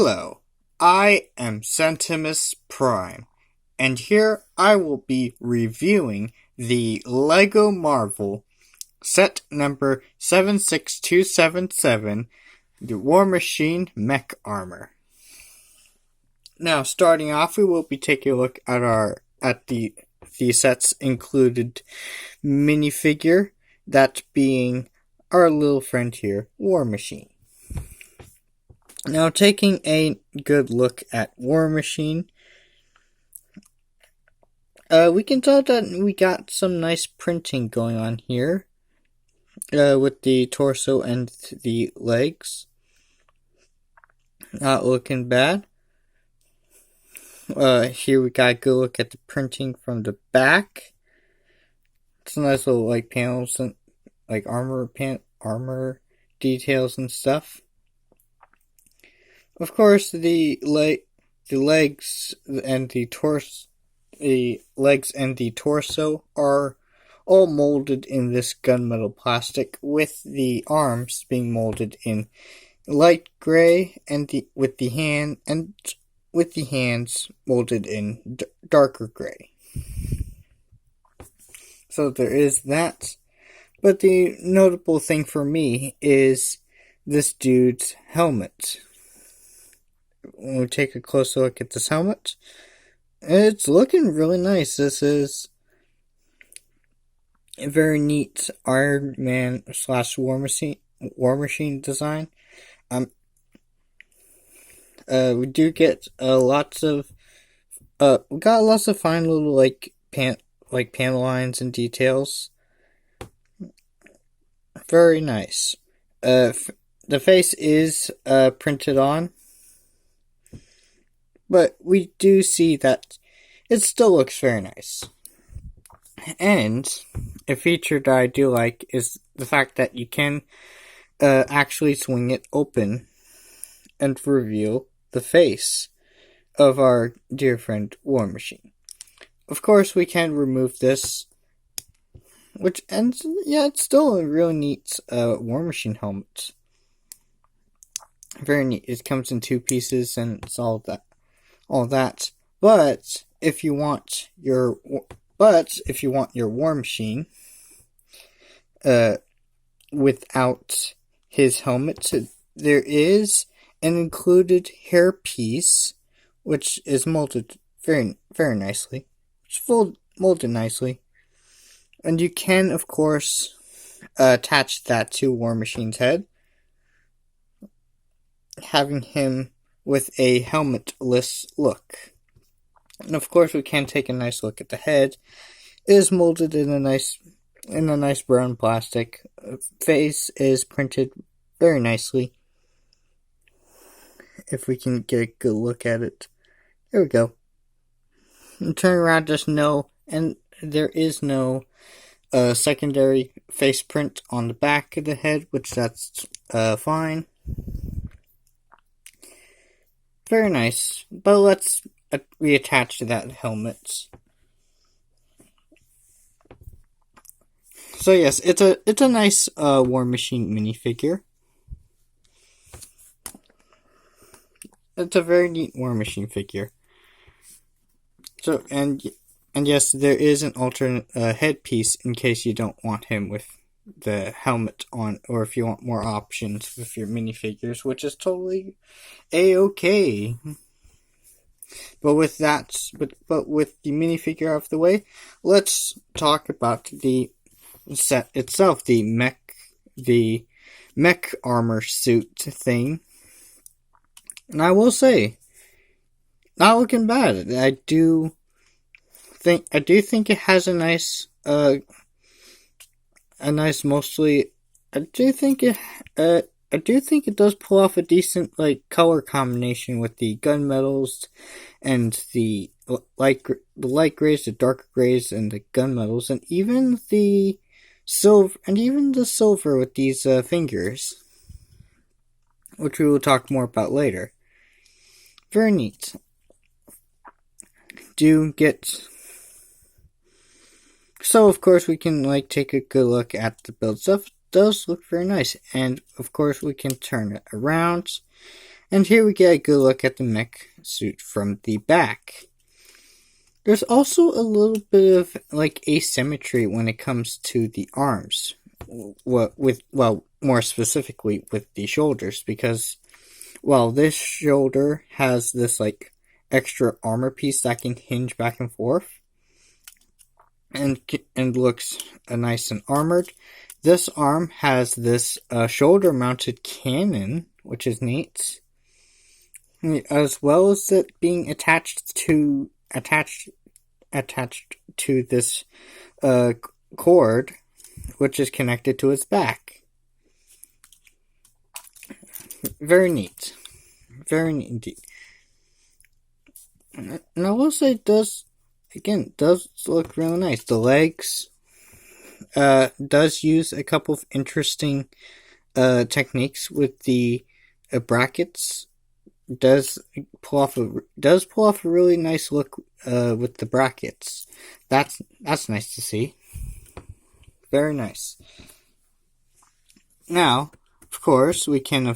Hello, I am Centimus Prime, and here I will be reviewing the LEGO Marvel set number 76277, the War Machine Mech Armor. Now, starting off, we will be taking a look at the set's included minifigure, that being our little friend here, War Machine. Now, taking a good look at War Machine, we can tell that we got some nice printing going on here, with the torso and the legs. Not looking bad. Here we got a good look at the printing from the back. It's nice little panels and armor details and stuff. Of course, the legs and the torso are all molded in this gunmetal plastic, with the arms being molded in light gray with the hands molded in darker gray. So there is that. But the notable thing for me is this dude's helmet. When we take a closer look at this helmet, it's looking really nice. This is a very neat Iron Man / War Machine design. We do get lots of fine little panel lines and details. Very nice. The face is printed on, but we do see that it still looks very nice. And a feature that I do like is the fact that you can actually swing it open and reveal the face of our dear friend War Machine. Of course, we can remove this, it's still a really neat War Machine helmet. Very neat. It comes in 2 pieces, and it's all that. But if you want your War Machine, without his helmet, there is an included hair piece, which is molded very, very nicely. It's molded nicely. And you can, of course, attach that to War Machine's head, having him with a helmetless look. And of course, we can take a nice look at the head. It is molded in a nice brown plastic. Face is printed very nicely. If we can get a good look at it. There we go. And turn around, there is no secondary face print on the back of the head, which that's fine. Very nice. But let's reattach to that helmet. So yes, it's a nice War Machine minifigure. It's a very neat War Machine figure. So and yes, there is an alternate headpiece in case you don't want him with the helmet on, or if you want more options with your minifigures, which is totally a-okay. But with the minifigure out of the way, let's talk about the set itself, the mech armor suit thing. And I will say, not looking bad. I do think it has a nice mostly. I do think it does pull off a decent color combination with the gunmetals and the light grays, the darker grays, and the gunmetals, and even the silver with these fingers, which we will talk more about later. Very neat. So of course we can take a good look at the build stuff. It does look very nice, and of course we can turn it around And here we get a good look at the mech suit from the back. There's also a little bit of like asymmetry when it comes to the arms. More specifically with the shoulders, because this shoulder has this like extra armor piece that can hinge back and forth and looks nice and armored. This arm has this shoulder mounted cannon, which is neat, as well as it being attached to this cord, which is connected to its back. Very neat. Very neat indeed. And I will say it does look really nice. The legs does use a couple of interesting techniques with the brackets. Does pull off a really nice look with the brackets. That's nice to see. Very nice. Now, of course, we can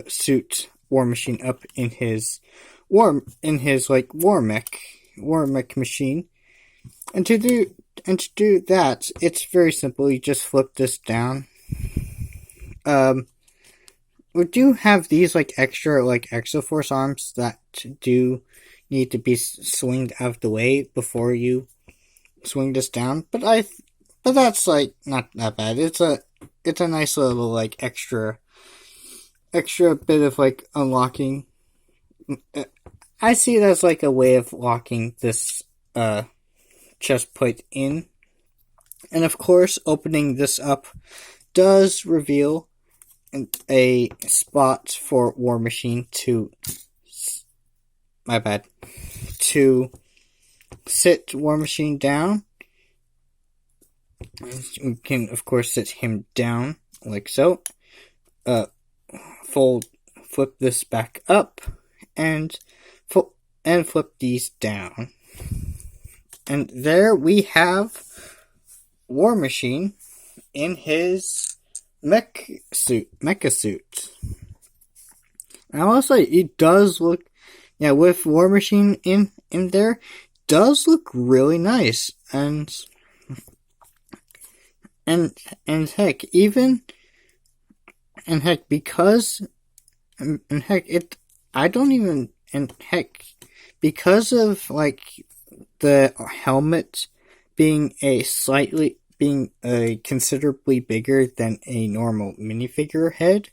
suit War Machine up in his war mech machine, and to do that, it's very simple. You just flip this down. We do have these like extra Exoforce arms that do need to be swinged out of the way before you swing this down, but that's like not that bad. It's a nice little like extra bit of like unlocking. I see it as like a way of locking this chest plate in, and of course opening this up does reveal a spot for War Machine to sit War Machine down. We can of course sit him down like so. Flip this back up and flip these down. And there we have War Machine in his mecha suit. And I will say, it does look, with War Machine in there, does look really nice. And heck, because of like the helmet being considerably bigger than a normal minifigure head,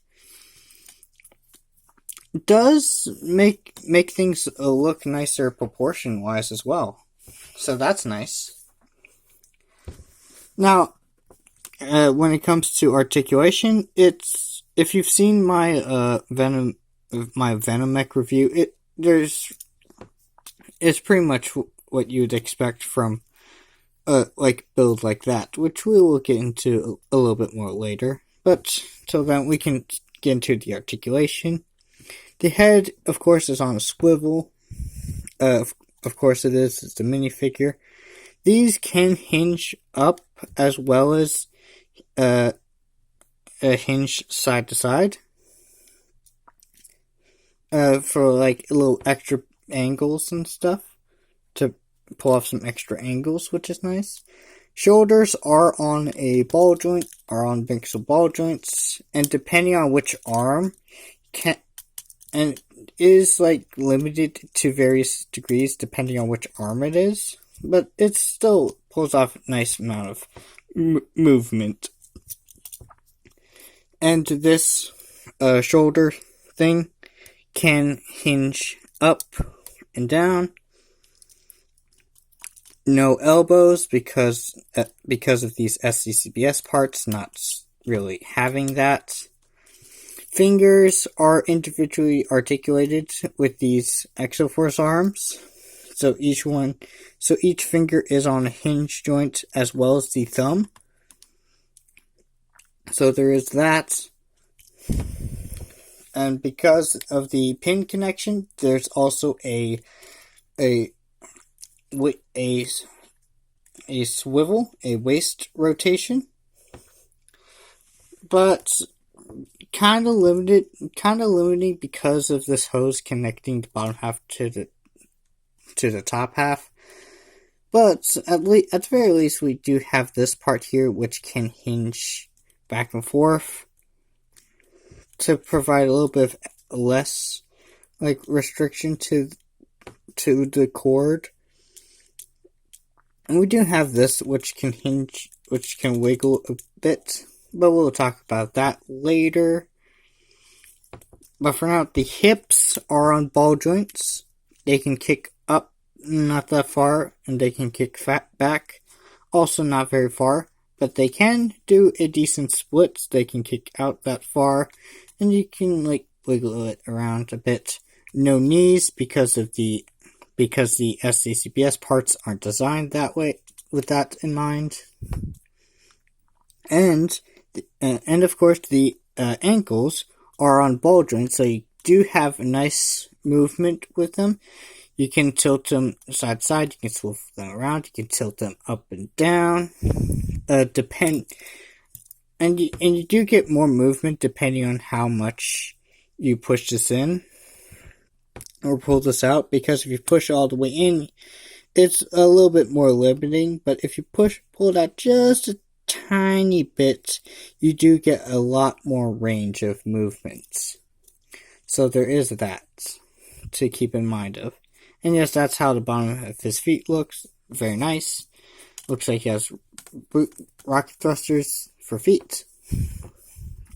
does make things look nicer proportion wise as well. So that's nice. Now, when it comes to articulation, if you've seen my Venom Mech review, it's pretty much what you'd expect from build like that, which we will get into a little bit more later. But till then, we can get into the articulation. The head, of course, is on a swivel. Of course it is. It's a minifigure. These can hinge up as well as hinge side to side. For like little extra angles and stuff. To pull off some extra angles, which is nice. Shoulders are on a ball joint, Binxel ball joints, and depending on which arm, is like limited to various degrees depending on which arm it is, but it still pulls off a nice amount of movement. And this shoulder thing can hinge up and down. No elbows because of these SCCBS parts not really having that. Fingers are individually articulated with these Exoforce arms. So each finger is on a hinge joint as well as the thumb. So there is that. And because of the pin connection, there's also a swivel, a waist rotation. but kind of limiting because of this hose connecting the bottom half to the top half. But at the very least, we do have this part here, which can hinge back and forth to provide a little bit of less restriction to the cord. And we do have this, which can hinge, which can wiggle a bit, but we'll talk about that later. But for now, the hips are on ball joints. They can kick up, not that far, and they can kick back, also not very far, but they can do a decent split. They can kick out that far, and you can wiggle it around a bit. No knees because the SCCBS parts aren't designed that way with that in mind. And of course the ankles are on ball joints, so you do have a nice movement with them. You can tilt them side to side, you can swivel them around, you can tilt them up and down. And you do get more movement depending on how much you push this in or pull this out, because if you push all the way in, it's a little bit more limiting, but if you pull it out just a tiny bit, you do get a lot more range of movements. So there is that to keep in mind of. And yes, that's how the bottom of his feet looks. Very nice. Looks like he has rocket thrusters for feet.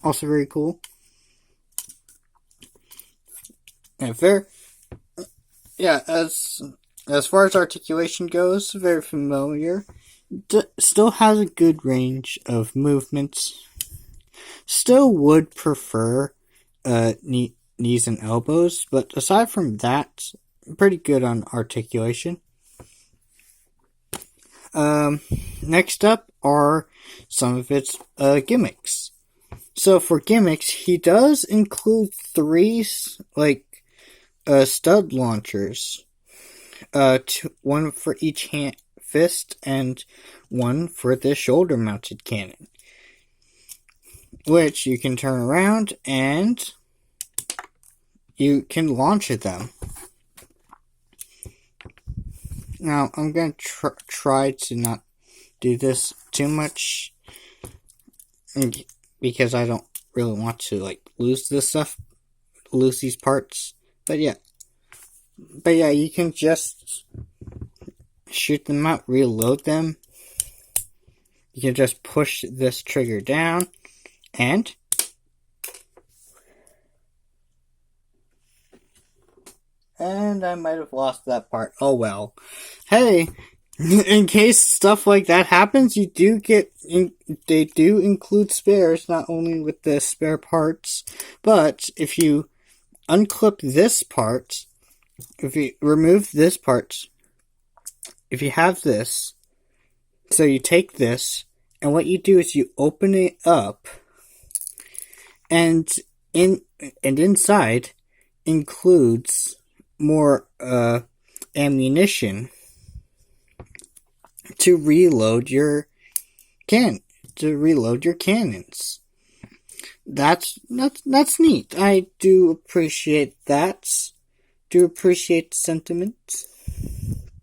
Also very cool. And as far as articulation goes, very familiar. Still has a good range of movements. Still would prefer knees and elbows, but aside from that, pretty good on articulation. Next up are some of its gimmicks. So for gimmicks, he does include 3 stud launchers. One for each fist and one for the shoulder mounted cannon, which you can turn around and you can launch at them. Now I'm going to try to not do this too much because I don't really want to lose these parts. But yeah, you can just shoot them out, reload them. You can just push this trigger down and I might have lost that part. Oh well. Hey, in case stuff like that happens, they do include spares, not only with the spare parts, but if you unclip this part, if you remove this part, if you have this, so you take this, and what you do is you open it up, and inside includes more ammunition to reload your cannons. That's neat. I do appreciate that. Do appreciate the sentiment.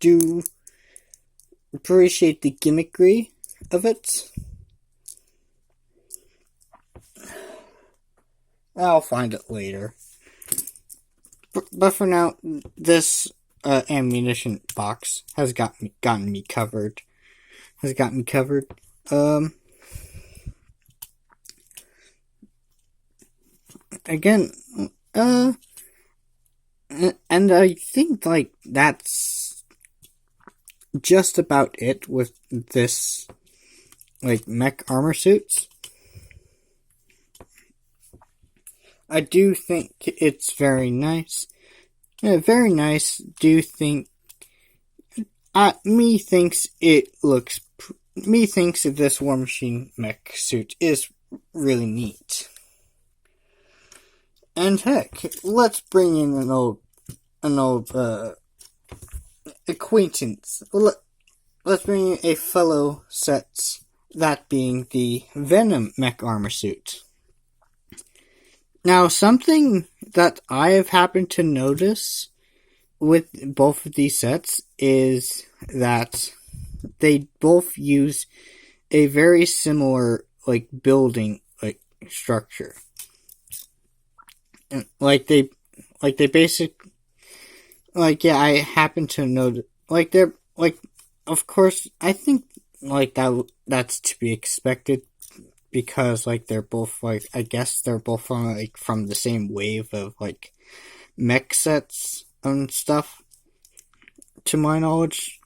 Do appreciate the gimmickry of it. I'll find it later. But for now, this ammunition box has gotten me covered. Again, and I think that's just about it with this mech armor suits. I do think it's very nice. Yeah, very nice. Do think me thinks this War Machine mech suit is really neat. And heck, let's bring in an old acquaintance. Let's bring in a fellow set that being the Venom mech armor suit. Now, something that I have happened to notice with both of these sets is that they both use a very similar building structure. And, I happen to know that, they're of course I think that's to be expected, because they're both I guess they're both from the same wave of mech sets and stuff, to my knowledge.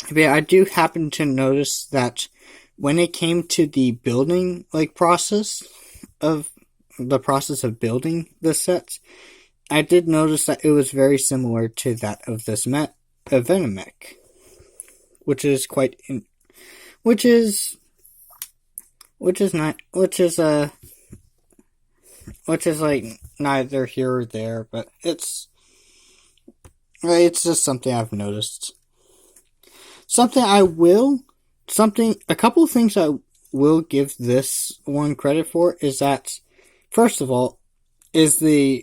But yeah, I do happen to notice that when it came to the building process of building the sets, I did notice that it was very similar to that of this Venom mech, which is neither here or there, but it's just something I've noticed. A couple of things I will give this one credit for is that, first of all, is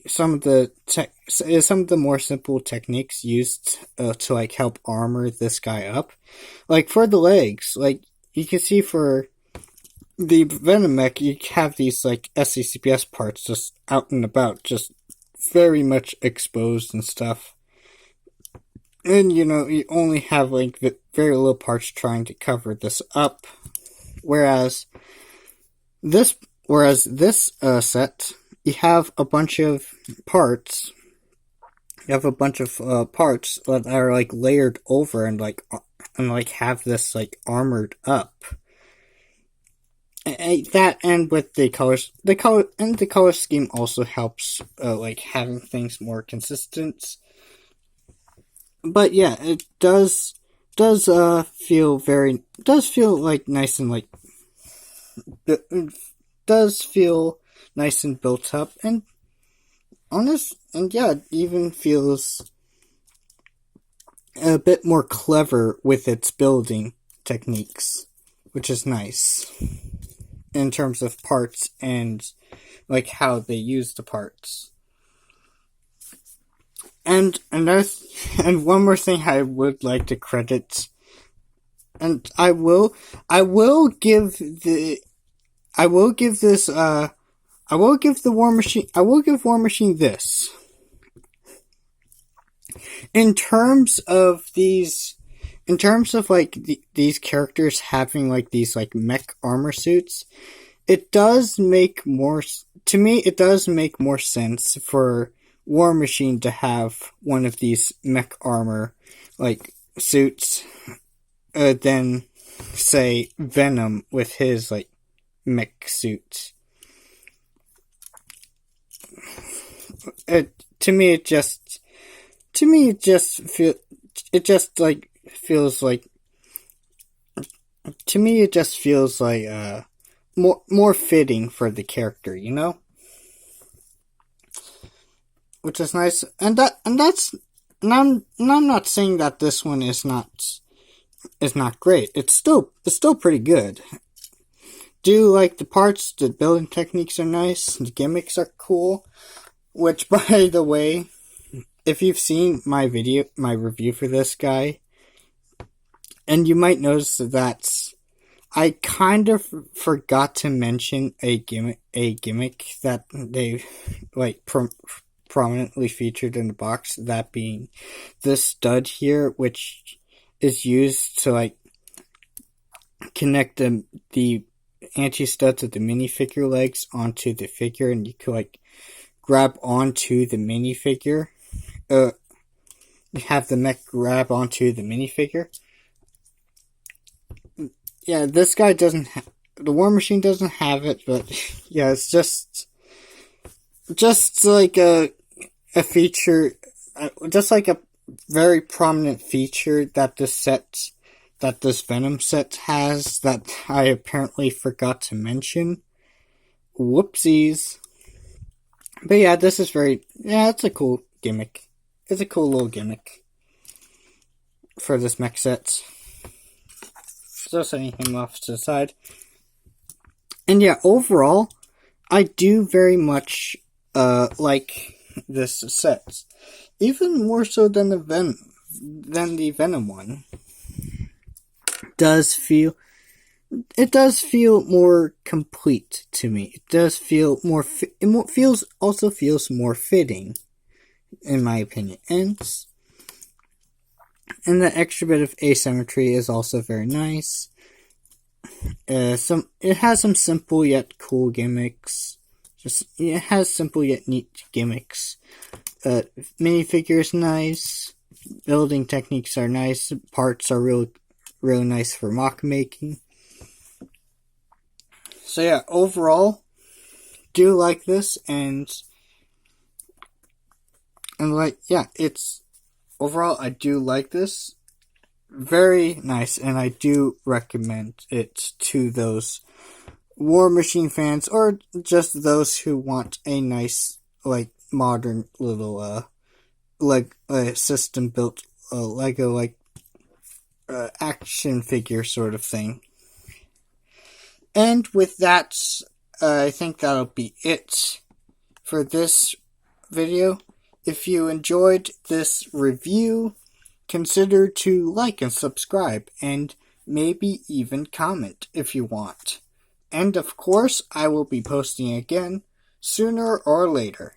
some of the more simple techniques used to help armor this guy up. For the legs, you can see for the Venom mech, you have these SCCPS parts just out and about, just very much exposed and stuff. And you only have very little parts trying to cover this up. Whereas this set, you have a bunch of parts. You have a bunch of parts that are layered over and have this armored up. And with the colors, the color scheme also helps having things more consistent. But yeah, it does feel nice and does feel nice and built up and honest, and yeah, it even feels a bit more clever with its building techniques, which is nice in terms of parts and how they use the parts. And one more thing I would like to credit, and I will give War Machine this. In terms of these characters having these mech armor suits, it does make more sense for War Machine to have one of these mech armor suits than say Venom with his mech suit. To me it just feels more fitting for the character, which is nice. And I'm not saying that this one is not great. It's still pretty good. Do the parts, the building techniques are nice, the gimmicks are cool, which, by the way, if you've seen my review for this guy, and you might notice that I kind of forgot to mention a gimmick that they prominently featured in the box, that being this stud here, which is used to connect the anti-studs of the minifigure legs onto the figure, and you could grab onto the minifigure. Have the mech grab onto the minifigure. Yeah, this guy doesn't the War Machine doesn't have it, but yeah, it's just a feature, just a very prominent feature that this Venom set has that I apparently forgot to mention. Whoopsies. But yeah, it's a cool gimmick. It's a cool little gimmick for this mech set. So setting him off to the side. And yeah, overall, I do very much like this set. Even more so than the Venom one. It does feel more complete to me. It does feel more. Also feels more fitting, in my opinion. And the extra bit of asymmetry is also very nice. It has some simple yet cool gimmicks. It has simple yet neat gimmicks. Minifigure is nice. Building techniques are nice. Parts are really nice for mock making. So yeah, overall, do like this, and overall I do like this. Very nice, and I do recommend it to those War Machine fans, or just those who want a nice, modern little, system built, Lego, action figure sort of thing. And with that, I think that'll be it for this video. If you enjoyed this review, consider to like and subscribe, and maybe even comment if you want. And of course, I will be posting again sooner or later.